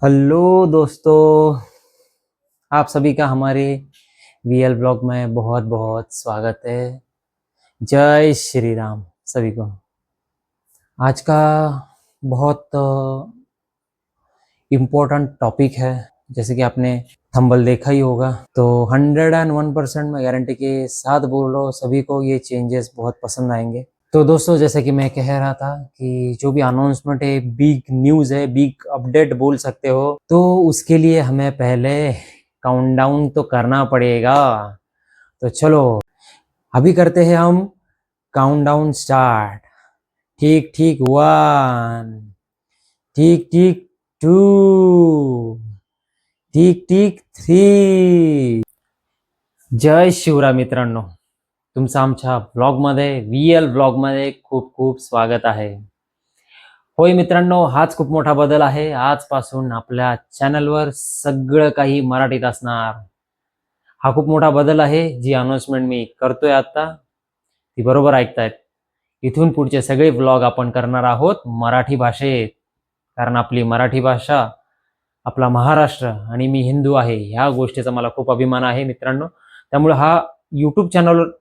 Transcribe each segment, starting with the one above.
Hello दोस्तों, आप सभी का हमारे वीएल ब्लॉग में बहुत बहुत स्वागत है। जय श्री राम सभी को। आज का बहुत इम्पोर्टेंट टॉपिक है। जैसे कि आपने थंबनेल देखा ही होगा, तो 101% मैं गारंटी के साथ बोल रहा हूँ, सभी को ये चेंजेस बहुत पसंद आएंगे। तो दोस्तों, जैसे कि मैं कह रहा था कि जो भी अनाउंसमेंट है, बिग न्यूज़ है, बिग अपडेट बोल सकते हो, तो उसके लिए हमें पहले काउंटडाउन तो करना पड़ेगा। तो चलो अभी करते हैं हम काउंटडाउन स्टार्ट। ठीक ठीक 1, ठीक ठीक 2, ठीक ठीक 3। जय शिवराम मित्रांनो, तुमचं आमच्या ब्लॉगमध्ये व्हीएल ब्लॉगमध्ये खूप खूप स्वागत आहे। होय मित्रांनो, हाच खूप मोठा बदल आहे। आजपासून आपल्या चॅनलवर सगळं काही मराठीत असणार। हा खूप मोठा बदल आहे। जी अनाउन्समेंट मी करतोय आता, ती बरोबर ऐकतायत। इथून पुढचे सगळे व्लॉग आपण करणार आहोत मराठी भाषेत, कारण आपली मराठी भाषा, आपला महाराष्ट्र आणि मी हिंदू आहे, ह्या गोष्टीचा मला खूप अभिमान आहे मित्रांनो। त्यामुळे हा यूट्यूब चॅनलवर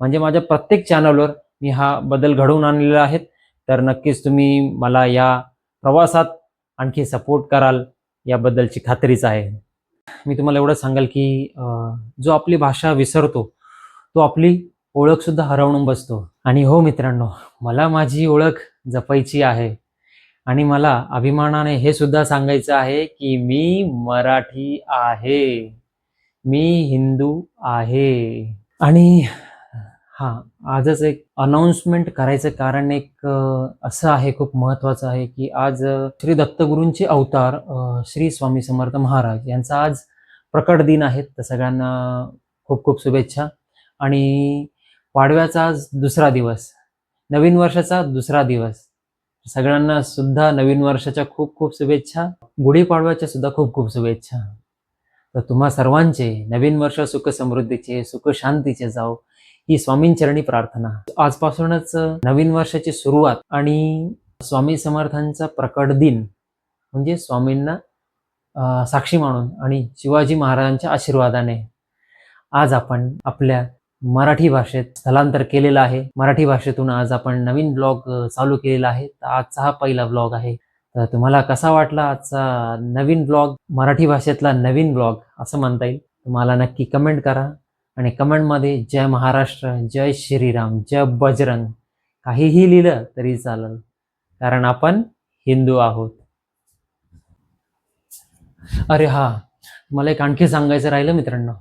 म्हणजे माझ्या प्रत्येक चॅनलवर मी हा बदल घडवून आणलेला आहे। तर नक्कीच तुम्ही मला या प्रवासात आणखी सपोर्ट कराल याबद्दलची खात्रीच आहे। मी तुम्हाला एवढं सांगाल की जो आपली भाषा विसरतो, तो आपली ओळख सुद्धा हरवून बसतो। आणि हो मित्रांनो, मला माझी ओळख जपायची आहे आणि मला अभिमानाने हे सुद्धा सांगायचं आहे की मी मराठी आहे, मी हिंदू आहे। आणि हां, आजच एक अनाउन्समेंट करायचं कारण एक असं आहे, खूप महत्त्वाचं आहे की आज श्री दत्तगुरूंचे अवतार श्री स्वामी समर्थ महाराज यांचा आज प्रकट दिन आहे। तर सगळ्यांना खूप खूप शुभेच्छा। आणि पाडव्याचा आज दुसरा दिवस, नवीन वर्षाचा दुसरा दिवस, सगळ्यांना सुद्धा नवीन वर्षाच्या खूप खूप शुभेच्छा। गुढीपाडव्याच्या सुद्धा खूप खूप शुभेच्छा। तर तुम्हा सर्वांचे नवीन वर्ष सुख समृद्धीचे, सुख शांतीचे जाओ, ही स्वामींचरणी प्रार्थना। आजपासूनच नवीन वर्षाची सुरुवात आणि स्वामी समर्थांचा प्रकट दिन म्हणजे स्वामींना साक्षी मानून आणि शिवाजी महाराजांच्या आशीर्वादाने आज आपण आपल्या मराठी भाषेत स्थलांतर केलेलं आहे। मराठी भाषेतून आज आपण नवीन ब्लॉग चालू केलेला आहे। तर आजचा हा पहिला ब्लॉग आहे। तर तुम्हाला कसा वाटला आजचा नवीन ब्लॉग, मराठी भाषेतला नवीन ब्लॉग असं म्हणता येईल? तुम्हाला नक्की कमेंट करा आणि कमेंटमध्ये जय महाराष्ट्र, जय श्रीराम, जय बजरंग काहीही लिहिलं तरी चालेल, कारण आपण हिंदू आहोत। अरे हा, मला एक आणखी सांगायचं राहिलं मित्रांनो,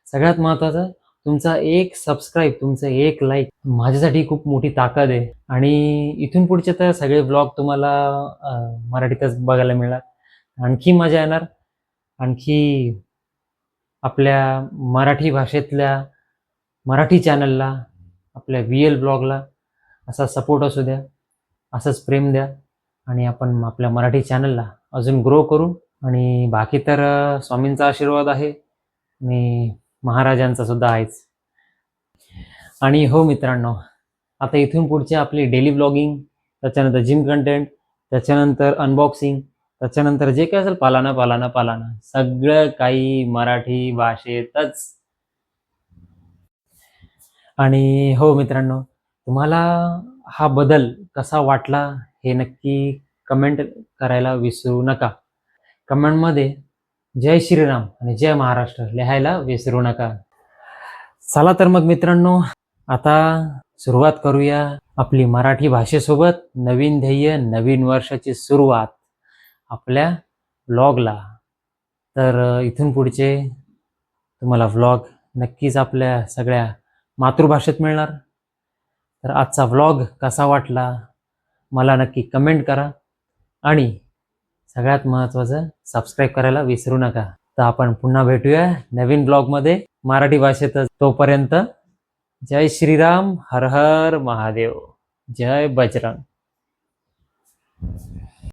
सगळ्यात महत्त्वाचं, तुमचा एक सबस्क्राईब, तुमचं एक लाईक माझ्यासाठी खूप मोठी ताकद आहे। आणि इथून पुढचे तर सगळे ब्लॉग तुम्हाला मराठीतच बघायला मिळणार। आणखी मजा येणार, आणखी आपल्या मराठी भाषेतल्या मराठी चॅनलला, आपल्या व्हीएल ब्लॉगला असा सपोर्ट असू द्या, असंच प्रेम द्या आणि आपण आपल्या मराठी चॅनलला अजून ग्रो करू। आणि बाकी तर स्वामींचा आशीर्वाद आहे आणि महाराजांचा सुद्धा आहेच। आणि हो मित्रांनो, आता इथून पुढचे आपली डेली ब्लॉगिंग, त्याच्यानंतर जिम कंटेंट, त्याच्यानंतर अनबॉक्सिंग, त्याच्यानंतर जे काय असेल पालाना सगळं काही मराठी भाषेतच। आणि हो मित्रांनो, तुम्हाला हा बदल कसा वाटला हे नक्की कमेंट करायला विसरू नका। कमेंटमध्ये जय श्रीराम आणि जय महाराष्ट्र लिहायला विसरू नका। चला तर मग मित्रांनो, आता सुरुवात करूया आपली मराठी भाषेसोबत। नवीन ध्येय, नवीन वर्षाची सुरुवात आपल्या व्लॉगला। तर इथून पुढचे तुम्हाला व्लॉग नक्कीच आपल्या सगळ्या मातृभाषेत मिळणार। तर आजचा व्लॉग कसा वाटला मला नक्की कमेंट करा आणि सगळ्यात महत्त्वाचं, सबस्क्राईब करायला विसरू नका। तर आपण पुन्हा भेटूया नवीन ब्लॉगमध्ये मराठी भाषेतच। तोपर्यंत जय श्रीराम, हर हर महादेव, जय बजरंग।